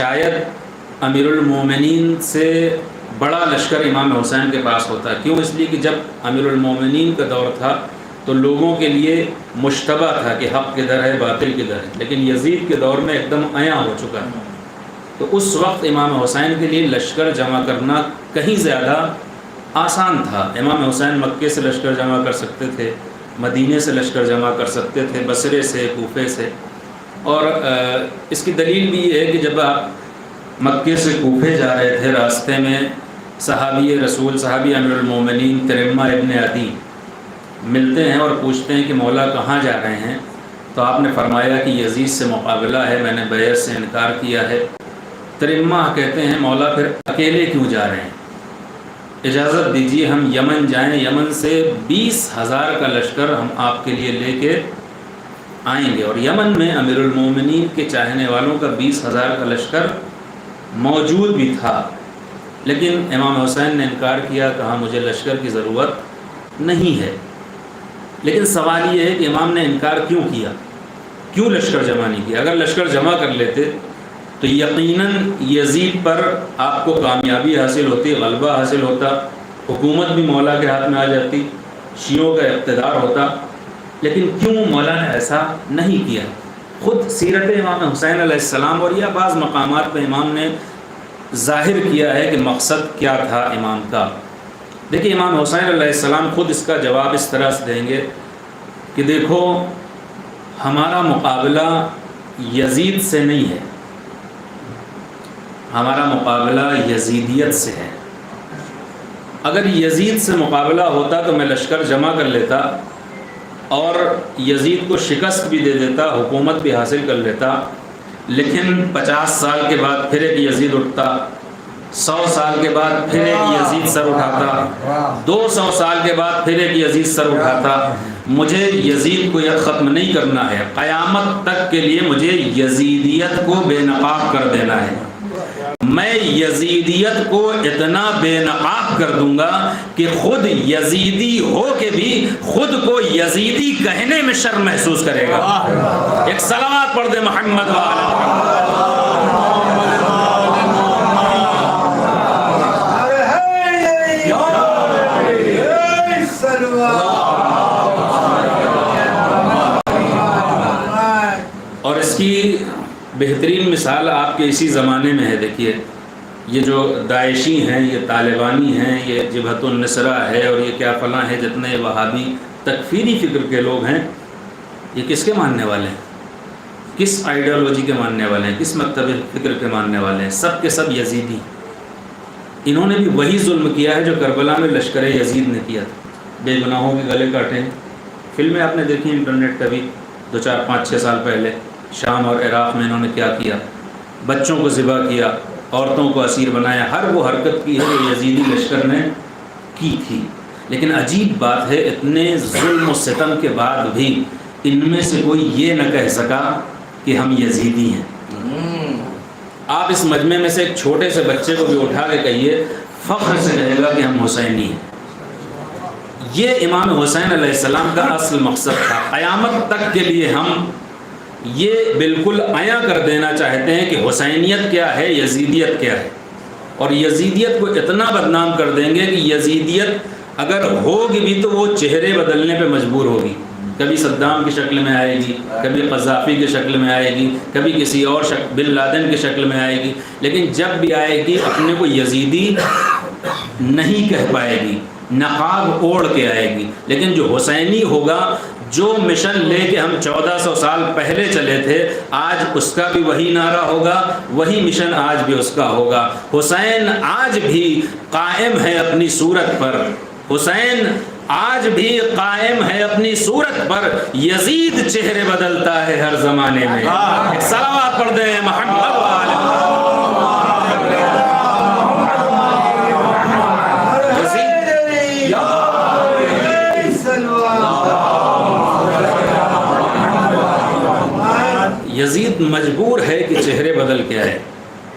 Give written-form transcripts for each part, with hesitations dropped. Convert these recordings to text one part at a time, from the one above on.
شاید امیر المومنین سے بڑا لشکر امام حسین کے پاس ہوتا ہے۔ کیوں؟ اس لیے کہ جب امیر المومنین کا دور تھا تو لوگوں کے لیے مشتبہ تھا کہ حق کدھر ہے باطل کدھر ہے، لیکن یزید کے دور میں ایک دم عیاں ہو چکا ہے۔ تو اس وقت امام حسین کے لیے لشکر جمع کرنا کہیں زیادہ آسان تھا۔ امام حسین مکے سے لشکر جمع کر سکتے تھے، مدینے سے لشکر جمع کر سکتے تھے، بصرے سے، کوفے سے۔ اور اس کی دلیل بھی یہ ہے کہ جب آپ مکے سے کوفے جا رہے تھے، راستے میں صحابی رسول، صحابی امیر المومنین ترمہ ابن عدی ملتے ہیں اور پوچھتے ہیں کہ مولا کہاں جا رہے ہیں؟ تو آپ نے فرمایا کہ یزید سے مقابلہ ہے، میں نے بیعت سے انکار کیا ہے۔ ترمہ کہتے ہیں مولا پھر اکیلے کیوں جا رہے ہیں؟ اجازت دیجیے ہم یمن جائیں، یمن سے 20,000 کا لشکر ہم آپ کے لیے لے کے آئیں گے۔ اور یمن میں امیر المومنین کے چاہنے والوں کا 20,000 کا لشکر موجود بھی تھا، لیکن امام حسین نے انکار کیا، کہا مجھے لشکر کی ضرورت نہیں ہے۔ لیکن سوال یہ ہے کہ امام نے انکار کیوں کیا؟ کیوں لشکر جمع نہیں کیا؟ اگر لشکر جمع کر لیتے تو یقیناً یزید پر آپ کو کامیابی حاصل ہوتی، غلبہ حاصل ہوتا، حکومت بھی مولا کے ہاتھ میں آ جاتی، شیعوں کا اقتدار ہوتا۔ لیکن کیوں مولا نے ایسا نہیں کیا؟ خود سیرت امام حسین علیہ السلام اور یا بعض مقامات پہ امام نے ظاہر کیا ہے کہ مقصد کیا تھا امام کا۔ دیکھیے امام حسین علیہ السلام خود اس کا جواب اس طرح سے دیں گے کہ دیکھو ہمارا مقابلہ یزید سے نہیں ہے، ہمارا مقابلہ یزیدیت سے ہے۔ اگر یزید سے مقابلہ ہوتا تو میں لشکر جمع کر لیتا اور یزید کو شکست بھی دے دیتا، حکومت بھی حاصل کر لیتا، لیکن 50 سال کے بعد پھر ایک یزید اٹھتا، 100 سال کے بعد پھر ایک یزید سر اٹھاتا، 200 سال کے بعد پھر ایک یزید سر اٹھاتا۔ مجھے یزید کو یہ ختم نہیں کرنا ہے، قیامت تک کے لیے مجھے یزیدیت کو بے نقاب کر دینا ہے۔ میں یزیدیت کو اتنا بے نقاب کر دوں گا کہ خود یزیدی ہو کے بھی خود کو یزیدی کہنے میں شرم محسوس کرے گا۔ ایک صلوات پڑھ دے محمد اور اس کی بہترین مثال آپ کے اسی زمانے میں ہے۔ دیکھیے یہ جو داعشی ہیں، یہ طالبانی ہیں، یہ جبہت النصرہ ہے اور یہ کیا فلاں ہے، جتنے وہابی تکفیری فکر کے لوگ ہیں، یہ کس کے ماننے والے ہیں؟ کس آئیڈیالوجی کے ماننے والے ہیں؟ کس مکتب فکر کے ماننے والے ہیں؟ سب کے سب یزیدی۔ انہوں نے بھی وہی ظلم کیا ہے جو کربلا میں لشکر یزید نے کیا تھا، بے گناہوں کے گلے کاٹے۔ فلمیں آپ نے دیکھی انٹرنیٹ پہ بھی 2 4 5 6 سال پہلے، شام اور عراق میں انہوں نے کیا کیا، بچوں کو ذبح کیا، عورتوں کو اسیر بنایا، ہر وہ حرکت کی ہے جو یزیدی لشکر نے کی تھی۔ لیکن عجیب بات ہے، اتنے ظلم و ستم کے بعد بھی ان میں سے کوئی یہ نہ کہہ سکا کہ ہم یزیدی ہیں۔ آپ اس مجمع میں سے ایک چھوٹے سے بچے کو بھی اٹھا کے کہیے، فخر سے کہے گا کہ ہم حسینی ہیں۔ یہ امام حسین علیہ السلام کا اصل مقصد تھا۔ قیامت تک کے لیے ہم یہ بالکل عیاں کر دینا چاہتے ہیں کہ حسینیت کیا ہے، یزیدیت کیا ہے، اور یزیدیت کو اتنا بدنام کر دیں گے کہ یزیدیت اگر ہوگی بھی تو وہ چہرے بدلنے پہ مجبور ہوگی۔ کبھی صدام کی شکل میں آئے گی، کبھی قذافی کی شکل میں آئے گی، کبھی کسی اور بن لادن کی شکل میں آئے گی، لیکن جب بھی آئے گی اپنے کو یزیدی نہیں کہہ پائے گی، نقاب اوڑھ کے آئے گی۔ لیکن جو حسینی ہوگا، جو مشن لے کے ہم 1400 سال پہلے چلے تھے، آج اس کا بھی وہی نعرہ ہوگا، وہی مشن آج بھی اس کا ہوگا۔ حسین آج بھی قائم ہے اپنی صورت پر، حسین آج بھی قائم ہے اپنی صورت پر، یزید چہرے بدلتا ہے ہر زمانے میں۔ ایک صلوات پڑھ دیں محمد یزید مجبور ہے کہ چہرے بدل کے آئے،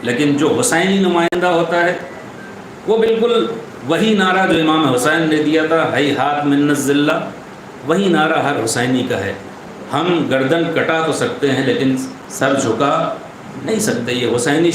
لیکن جو حسینی نمائندہ ہوتا ہے وہ بالکل وہی نعرہ جو امام حسین نے دیا تھا، ہیہات من الذلہ، وہی نعرہ ہر حسینی کا ہے۔ ہم گردن کٹا تو سکتے ہیں لیکن سر جھکا نہیں سکتے۔ یہ حسینی